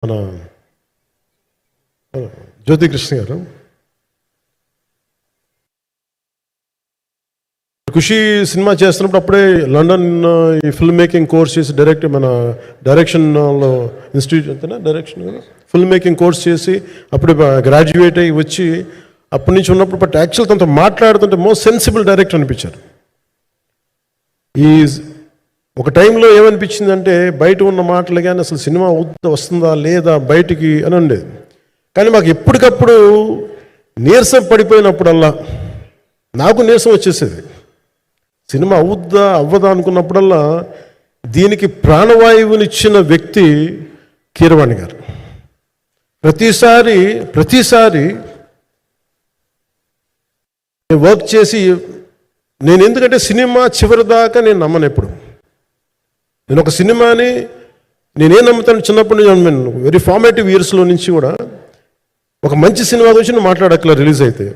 మన జ్యోతికృష్ణ గారు ఖుషి సినిమా చేస్తున్నప్పుడు అప్పుడే లండన్ ఈ ఫిల్మ్ మేకింగ్ కోర్స్ చేసి మన డైరెక్షన్లో ఇన్స్టిట్యూట్ అంతేనా డైరెక్షన్ ఫిల్మ్ మేకింగ్ కోర్స్ చేసి అప్పుడు గ్రాడ్యుయేట్ అయ్యి వచ్చి అప్పటి నుంచి ఉన్నప్పుడు బట్ యాక్చువల్ తనతో మాట్లాడుతుంటే మోస్ట్ సెన్సిబుల్ డైరెక్టర్ అనిపించారు. ఈ ఒక టైంలో ఏమనిపించిందంటే బయట ఉన్న మాటలు కానీ అసలు సినిమా వస్తుందా లేదా బయటికి అని ఉండేది. కానీ మాకు ఎప్పటికప్పుడు నీరసం పడిపోయినప్పుడల్లా నాకు నీరసం వచ్చేసేది. సినిమా అవుద్దా అవ్వదా అనుకున్నప్పుడల్లా దీనికి ప్రాణవాయువునిచ్చిన వ్యక్తి కీరవాణి గారు. ప్రతిసారి వర్క్ చేసి నేను ఎందుకంటే సినిమా చివరి దాకా నేను నమ్మను. ఎప్పుడు నేను ఒక సినిమాని నేనేం నమ్ముతాను చిన్నప్పటి నుంచి వెరీ ఫార్మేటివ్ ఇయర్స్లో నుంచి కూడా ఒక మంచి సినిమా గురించి నువ్వు మాట్లాడక్కర్లా, రిలీజ్ అయితే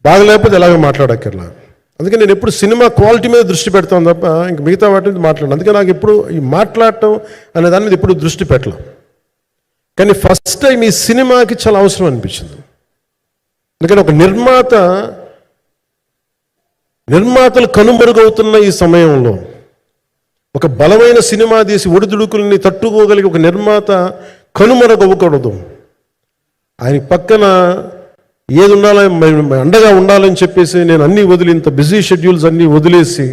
బాగలేకపోతే ఎలాగో మాట్లాడక్కర్లా. అందుకే నేను ఎప్పుడు సినిమా క్వాలిటీ మీద దృష్టి పెడతాను తప్ప ఇంక మిగతా వాటి మీద మాట్లాడను. అందుకే నాకు ఎప్పుడు ఈ మాట్లాడటం అనే దాని మీద ఎప్పుడు దృష్టి పెట్టలే. కానీ ఫస్ట్ టైం ఈ సినిమాకి చాలా అవసరం అనిపించింది. ఎందుకంటే ఒక నిర్మాతలు కనుమరుగవుతున్న ఈ సమయంలో ఒక బలమైన సినిమా తీసి ఒడిదుడుకుల్ని తట్టుకోగలిగి ఒక నిర్మాత కనుమరుగవ్వకూడదు. ఆయన పక్కన ఏది ఉండాలని అండగా ఉండాలని చెప్పేసి నేను అన్నీ వదిలి ఇంత బిజీ షెడ్యూల్స్ అన్నీ వదిలేసి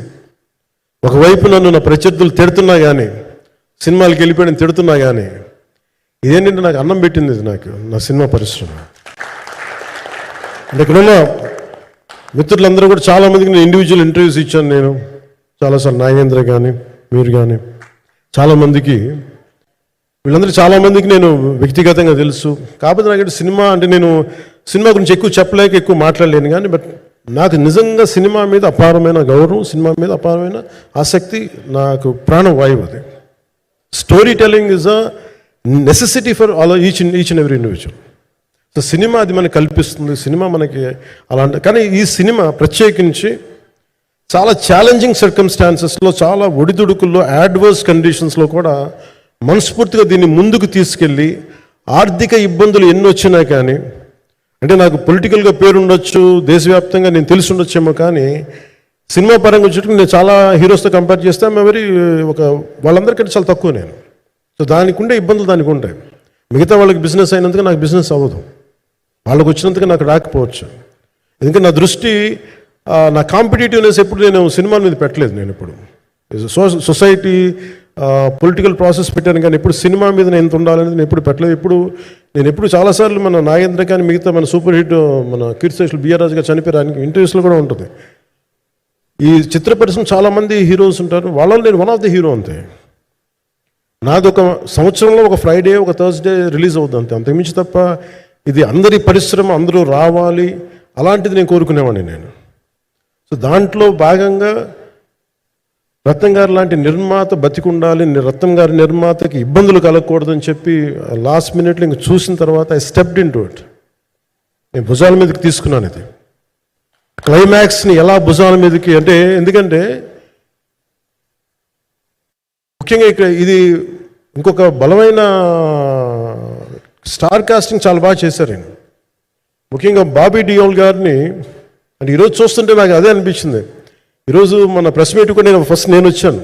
ఒకవైపు నన్ను నా ప్రత్యర్థులు తిడుతున్నా కానీ సినిమాలకి వెళ్ళిపోయిన తిడుతున్నా కానీ ఇదేంటంటే నాకు అన్నం పెట్టింది ఇది నాకు నా సినిమా పరిశ్రమ. అంటే ఇక్కడున్న మిత్రులందరూ కూడా చాలామందికి నేను ఇండివిజువల్ ఇంటర్వ్యూస్ ఇచ్చాను. నేను చాలాసార్లు నాగేంద్ర కానీ మీరు కానీ చాలామందికి వీళ్ళందరూ చాలామందికి నేను వ్యక్తిగతంగా తెలుసు. కాకపోతే నాకు సినిమా అంటే నేను సినిమా గురించి ఎక్కువ చెప్పలేక ఎక్కువ మాట్లాడలేను. కానీ బట్ నాకు నిజంగా సినిమా మీద అపారమైన గౌరవం, సినిమా మీద అపారమైన ఆసక్తి, నాకు ప్రాణవాయువు అది. Story telling is a necessity for all each and every individual. So cinema అది మనకి కల్పిస్తుంది, సినిమా మనకి అలాంటి. కానీ ఈ సినిమా ప్రత్యేకించి చాలా ఛాలెంజింగ్ సర్కమ్స్టాన్సెస్లో, చాలా ఒడిదుడుకుల్లో, యాడ్వర్స్ కండిషన్స్లో కూడా మనస్ఫూర్తిగా దీన్ని ముందుకు తీసుకెళ్ళి ఆర్థిక ఇబ్బందులు ఎన్ని వచ్చినా కానీ అంటే నాకు పొలిటికల్గా పేరు ఉండొచ్చు, దేశవ్యాప్తంగా నేను తెలిసి ఉండొచ్చేమో, కానీ సినిమా పరంగా వచ్చేటప్పుడు నేను చాలా హీరోస్తో కంపేర్ చేస్తే వాళ్ళందరికంటే చాలా తక్కువ నేను. సో దానికి ఉండే ఇబ్బందులు దానికి ఉంటాయి. మిగతా వాళ్ళకి బిజినెస్ అయినందుకు నాకు బిజినెస్ అవ్వదు, వాళ్ళకి వచ్చినందుకు నాకు రాకపోవచ్చు. ఎందుకంటే నా దృష్టి నా కాంపిటేటివ్నెస్ ఎప్పుడు నేను సినిమాల మీద పెట్టలేదు. నేను ఇప్పుడు సొసైటీ పొలిటికల్ ప్రాసెస్ పెట్టాను, కానీ ఎప్పుడు సినిమా మీద నేను ఎంత ఉండాలనేది నేను ఎప్పుడు పెట్టలేదు. నేను ఎప్పుడు చాలాసార్లు మన నాగేంద్ర కానీ మిగతా మన సూపర్ హిట్ మన కీర్తిశేషులు బిఆర్ రాజు గారు చనిపోయారు ఇంటర్వ్యూస్లో కూడా ఉంటుంది. ఈ చిత్ర పరిశ్రమ చాలామంది హీరోస్ ఉంటారు, వాళ్ళలో నేను వన్ ఆఫ్ ది హీరో అంతే. నాది ఒక సంవత్సరంలో ఒక ఫ్రైడే ఒక థర్స్డే రిలీజ్ అవుతుంది అంతే, అంతకుమించి తప్ప ఇది అందరి పరిశ్రమ అందరూ రావాలి అలాంటిది నేను కోరుకునేవాడిని నేను. సో దాంట్లో భాగంగా రత్నం గారు లాంటి నిర్మాత బతికుండాలి, రత్నం గారి నిర్మాతకి ఇబ్బందులు కలగకూడదని చెప్పి లాస్ట్ మినిట్లో ఇంక చూసిన తర్వాత I stepped in to it. నేను భుజాల మీదకి తీసుకున్నాను ఇది. క్లైమాక్స్ని ఎలా భుజాల మీదకి అంటే ఎందుకంటే ముఖ్యంగా ఇక్కడ ఇది ఇంకొక బలమైన స్టార్ కాస్టింగ్ చాలా బాగా చేశారు ఆయన. ముఖ్యంగా బాబీ డియోల్ గారిని అంటే ఈరోజు చూస్తుంటే నాకు అదే అనిపించింది. ఈరోజు మన ప్రెస్ మీట్ కూడా నేను వచ్చాను.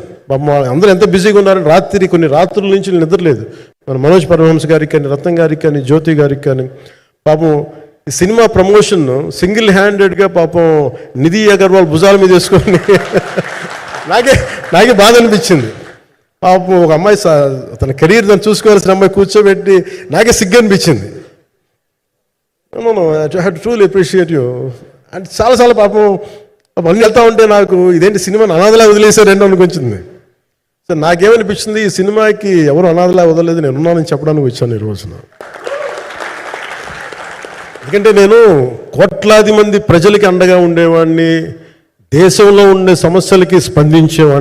అందరూ ఎంత బిజీగా ఉన్నారని కొన్ని రాత్రుల నుంచి నిద్రలేదు. మన మనోజ్ పరమహంస గారికి కానీ, రత్నం గారికి కానీ, జ్యోతి గారికి కానీ పాపం ఈ సినిమా ప్రమోషన్ సింగిల్ హ్యాండెడ్గా పాపం నిధి అగర్వాల్ భుజాల మీద వేసుకొని నాకే బాధ అనిపించింది. పాపం ఒక అమ్మాయి తన కెరీర్ దాన్ని చూసుకోవాల్సిన అమ్మాయి కూర్చోబెట్టి నాకే సిగ్గు అనిపించింది. I have to truly appreciate you అంటే చాలాసార్లు పాపం అన్నీ వెళ్తా ఉంటే నాకు ఇదేంటి సినిమాని అనాథలా వదిలేశారండి అనిపించింది. సో నాకేమనిపించింది, ఈ సినిమాకి ఎవరు అనాథలా వదలలేదు, నేను ఉన్నానని చెప్పడానికి వచ్చాను ఈ రోజున. ఎందుకంటే నేను కోట్లాది మంది ప్రజలకి అండగా ఉండేవాడిని, దేశంలో ఉండే సమస్యలకి స్పందించేవాడిని.